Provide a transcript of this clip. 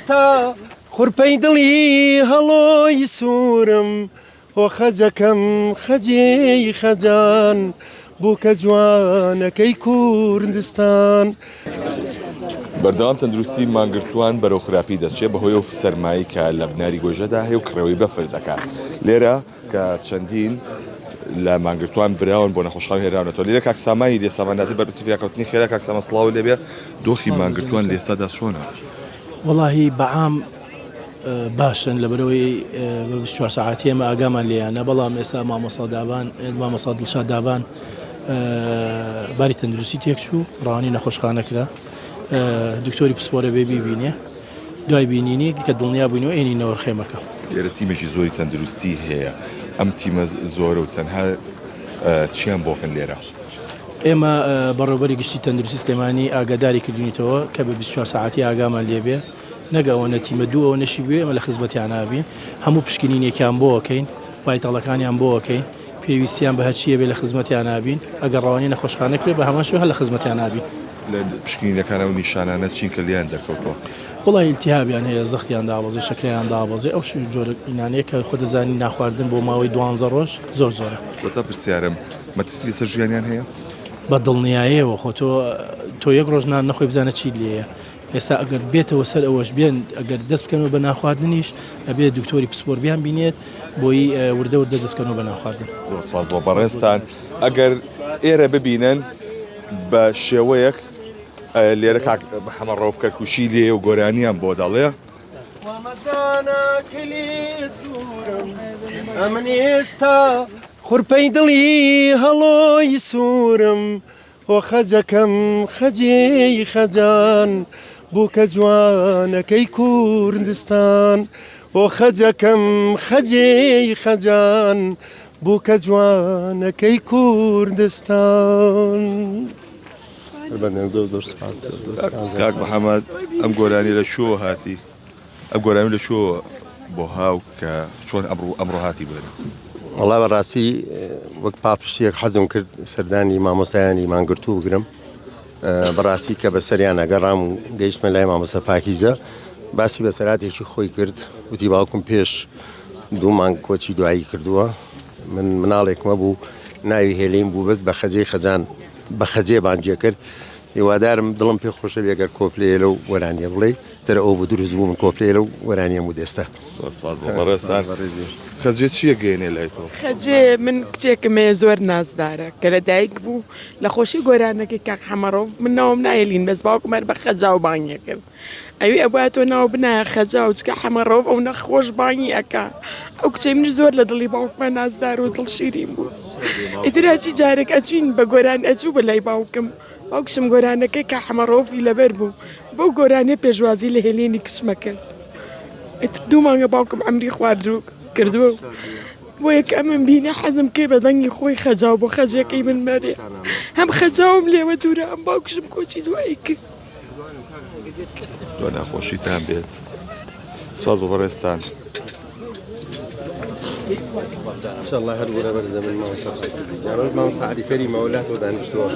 ئێستا خوڕپەی دڵی هەڵۆی سوورم بۆ خەجەکەم خەجێی خەجان بووکە جوانەکەی کوردستان. بەردەوام تەندروستی مانگرتووان بەرەو خراپی دەچێت بەهۆی سەرمایی کە لە بناری گۆژەدا هەیە و کڕەوەی بەفر دەکات. لێرە کە چەندین لە مانگرتوان براون بۆ نەخۆشخانە هێرانەوە. لێرە کاک سامانی لێ ساماناتی بەرپرسی فیاکەوتنی خێرا کاک سامان سڵاو لێبێ دۆخی مانگرتوان لە ئێستادا چۆنە؟ وەڵاهی بەعام باشن لەبەرەوەی بە 24 ساعتی ئێمە ئاگامان لێیانە، بەڵام ئێستا مامۆستا دڵشاد دابان باری تەندروستی تێک چوو، ڕەوانی نەخۆشخانە کرا، دکتۆری پسپۆرە بێ بیبینێ، دوای بینینی کە دڵنیا بووینەوە ئێنینەوە خێمەکە. لێرە تیمێکی زۆری تەندروستی هەیە، ئەم تیمە زۆرە و تەنها چیان بۆکەن لێرە؟ ئێمە بەڕێوەبەری گشتی تەندروستی سلێمانی ئاگاداری کردوونیتەوە کە بە 24 ساعتی ئاگامان لێبێ، نەگەوە تیمە دوو ئەوە نەشی بوێ ئەمە لە خزمەتیان نابین، هەموو پشکنینێکیان بۆکەین، پایتەڵەکانیان بۆکەین، پێویستیان بە هەرچیە بێ لە خزمەتیان نابین، ئەگەر ڕەوانی نەخۆشخانە کرێ بە هەماشێ هەر لە خزمەتیان نابین. لە پشکنینەکانە و نیشانانە چین کە لیان دەکەوتەوە؟ وڵای ئیلتیهابیان هەیە، زەختیان دابەزێ، شەکرەیان دابەزێ، ئەو جۆرە ئینانەیە کە خۆ دەزانی ناخواردن بۆ ماوەی 12 ڕۆژ زۆر زۆرە. بۆتە پرسیارم مەترسی لەسەر ژیانیان هەیە؟ بە دڵنیاییەوە خۆ تۆ یەک ڕۆژ نان نەخۆی بزانە چی لێیە. ئێستا ئەگەر بێتەوە سەر ئەوەش بێن، ئەگەر دەست بکەنەوە بە ناخواردنیش ئەبێ دکتۆری پسپۆر بیان بینێت بۆی وردە دەستکەنەوە بە ناخواردن. زۆر سپاس بۆ بەڕێستان. ئەگەر ئێرە ببینن بە شێوەیەک لێرە کاک محەممەد ڕەوف کەرکوشی لێ و گۆرانیان بۆ دەڵێ ئەمن ئێستا خوڕپەی دڵی هەڵۆی سوورم بۆ خەجەکەم خەجێی خەجان بووکە جوانەکەی کوردستان بۆ خەجەکەم خەجێی خەجان بووکە جوانەکەی کوردستان. کاک محەممەد ئەم گۆرانی لە شۆ هاتی، ئەم گۆرانی لە شۆ بۆ هاو کە چۆن ئەمڕۆ هاتی بێنە؟ وەڵا بەڕاستی وەک پاپشتێک حەزم کرد سەردانی مامۆستایانی مانگرتوو بگرم، بەڕاستی کە بە سەریان ئەگەڕام و گەیشتمە لای مامۆستا پاکیزە، باسی بەسەراتێکی خۆی کرد، وتی باوکم پێش 2 مانگ کۆچی دوایی کردووە، من مناڵێکمە بوو ناوی هێلیم بوو بەس بە خەجەی خەجان بە خەجێ بانجێ کرد، هیوادارم دڵم پێ خۆشە بێگەر کۆپلێ لەو وەرانیە بڵێ ترە ئەو بە دروست بوو من کۆپلێ لەو وەرانیە مودێستە. بەڕێستان خەجێ چییە گەێنێ لای تۆ؟ خەجێ من کچێکمەیە زۆر نازدارە کە لە دایک بوو لە خۆشی گۆرانەکەی کاک حەمەڕۆف من ناوم نایەلین بەس باوکم هەر بە خەجا و بانگێ کرد. ئەوی ئەبووە تۆ ناو بنایە خەجا و چکە حەمەڕۆف ئەو نەخۆش بانگی ئەکا. ئەو کچەی منش زۆر لە دڵی باوکمە نازدار و دڵشیرین بوو. ئیتراچی جارێک ئەچوین بە گۆران ئەچوو بە لای باوکم، باوکشم گۆرانەکەی کە حەمەڕۆفی لەبەر بوو بەو گۆرانێ پێشوازی لە هێلێنی کچمە کرد. ئیتر 2 مانگە باوکم ئەمری خواردوو کردووە بۆ یەک ئەمن بینە حەزم کەی بە دەنگی خۆی خەجاو بۆ خەجەکەی من مەرێ، هەم خەجاوم لێوە دوورە ئەم باوکشم کۆچی دوایی کرد. دو ناخۆشیتان بێت. سپاس بۆ بەڕێستان. إن شاء الله هل ولا برد من ما وصل. يعني ما مساعد كريم أولاد ودانشتوه.